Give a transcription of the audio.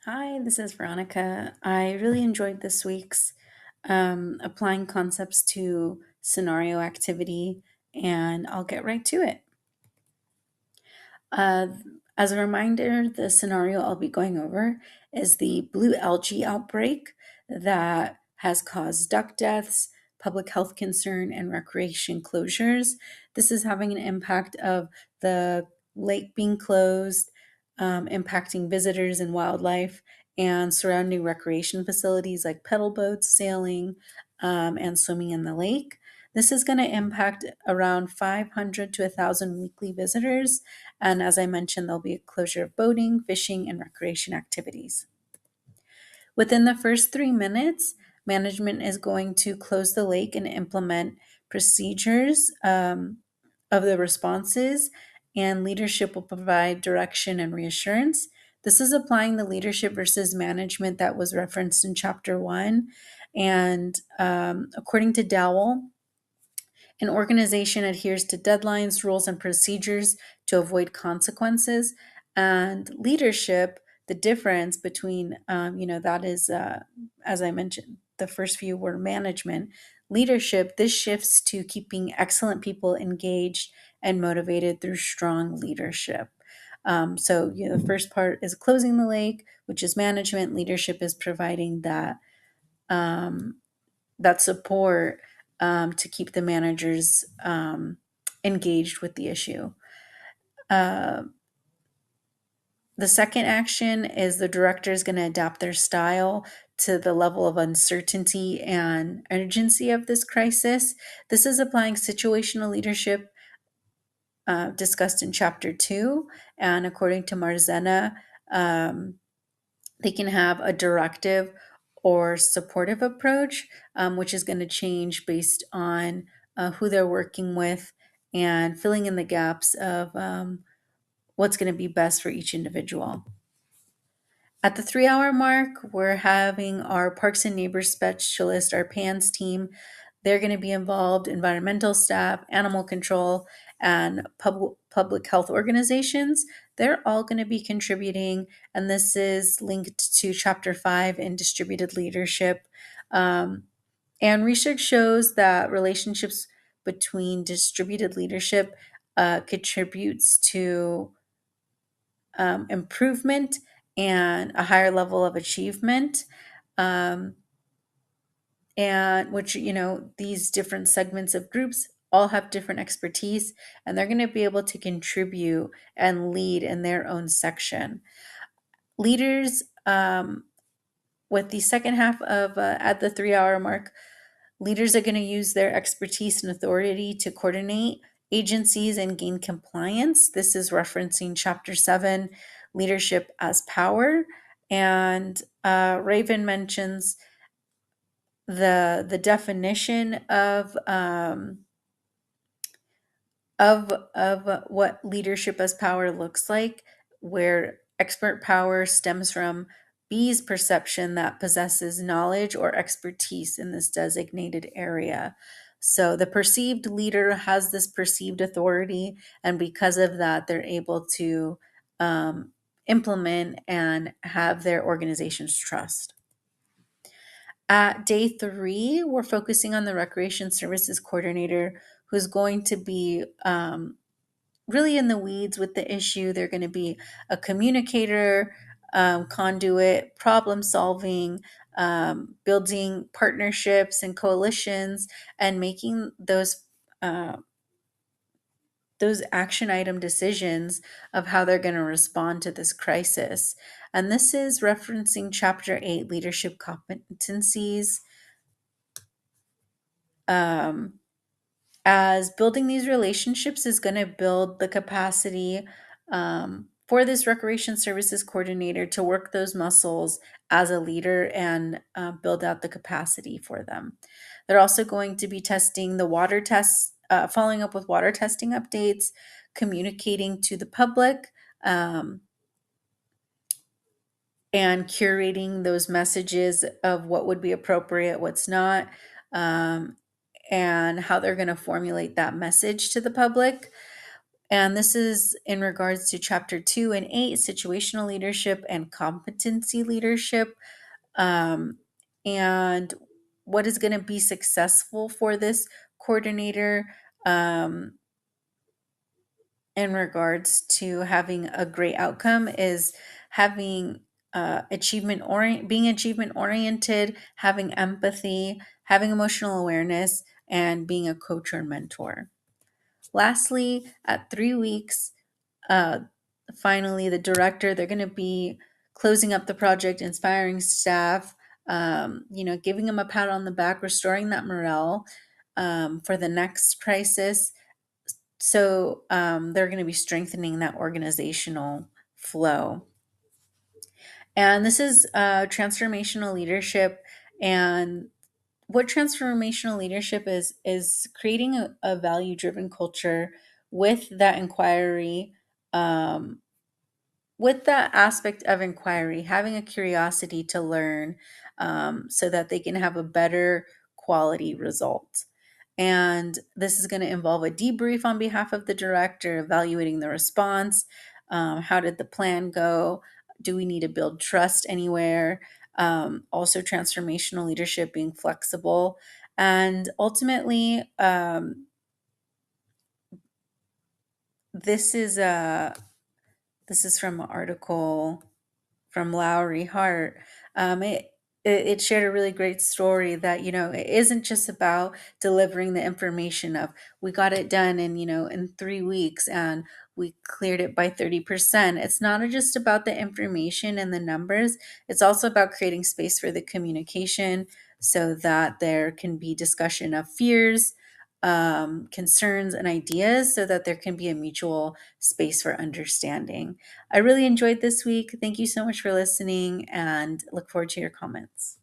Hi, this is Veronica. I really enjoyed this week's applying concepts to scenario activity, and I'll get right to it. Uh, as a reminder, the scenario I'll be going over is the blue algae outbreak that has caused duck deaths, public health concern, and recreation closures. This is having an impact of the lake being closed, impacting visitors and wildlife, and surrounding recreation facilities like pedal boats, sailing, and swimming in the lake. This is going to impact around 500 to 1,000 weekly visitors, and as I mentioned, there'll be a closure of boating, fishing, and recreation activities. Within the first 3 minutes, management is going to close the lake and implement procedures of the responses, and leadership will provide direction and reassurance. This is applying the leadership versus management that was referenced in chapter 1. And according to Dowell, an organization adheres to deadlines, rules, and procedures to avoid consequences. And leadership, the difference between, that is, as I mentioned, the first few were management. Leadership, this shifts to keeping excellent people engaged and motivated through strong leadership. The first part is closing the lake, which is management. Leadership is providing um, that support to keep the managers engaged with the issue. Uh, the second action is the director is going to adapt their style to the level of uncertainty and urgency of this crisis. This is applying situational leadership discussed in chapter 2. And according to Marzena, they can have a directive or supportive approach, which is going to change based on who they're working with and filling in the gaps of what's going to be best for each individual. At the 3 hour mark, we're having our Parks and Neighbors specialist, our PANS team. They're going to be involved, environmental staff, animal control, and public health organizations. They're all going to be contributing, and this is linked to Chapter 5 in distributed leadership. And research shows that relationships between distributed leadership contributes to improvement and a higher level of achievement. Um, and which, these different segments of groups all have different expertise, and they're going to be able to contribute and lead in their own section. Leaders, with the second half of at the 3 hour mark, leaders are going to use their expertise and authority to coordinate agencies and gain compliance. This is referencing Chapter 7, Leadership as Power. And Raven mentions the definition of what leadership as power looks like, where expert power stems from B's perception that possesses knowledge or expertise in this designated area. So the perceived leader has this perceived authority, and because of that, they're able to implement and have their organization's trust. At day 3, we're focusing on the Recreation Services Coordinator, who's going to be really in the weeds with the issue. They're going to be a communicator, conduit, problem solving, building partnerships and coalitions, and making uh, those action item decisions of how they're going to respond to this crisis. And this is referencing Chapter 8, Leadership Competencies. Um, as building these relationships is going to build the capacity for this recreation services coordinator to work those muscles as a leader and build out the capacity for them. They're also going to be testing the water tests, following up with water testing updates, communicating to the public, and curating those messages of what would be appropriate, what's not, and how they're going to formulate that message to the public. And this is in regards to chapter 2 and 8, situational leadership and competency leadership. And what is going to be successful for this coordinator um, in regards to having a great outcome is having being achievement oriented, having empathy, having emotional awareness, and being a coach or mentor. Lastly, at 3 weeks, uh, finally, the director, they're going to be closing up the project, inspiring staff, giving them a pat on the back, restoring that morale for the next crisis. So they're going to be strengthening that organizational flow. And this is transformational leadership. And what transformational leadership is creating a value driven culture with that inquiry, with that aspect of inquiry, having a curiosity to learn so that they can have a better quality result. And this is going to involve a debrief on behalf of the director, evaluating the response. How did the plan go? Do we need to build trust anywhere? Also, transformational leadership, being flexible. And ultimately, this is from an article from Lowry Hart. It shared a really great story that it isn't just about delivering the information of we got it done in 3 weeks and we cleared it by 30%. It's not just about the information and the numbers. It's also about creating space for the communication so that there can be discussion of fears, concerns, and ideas, so that there can be a mutual space for understanding. I really enjoyed this week. Thank you so much for listening and look forward to your comments.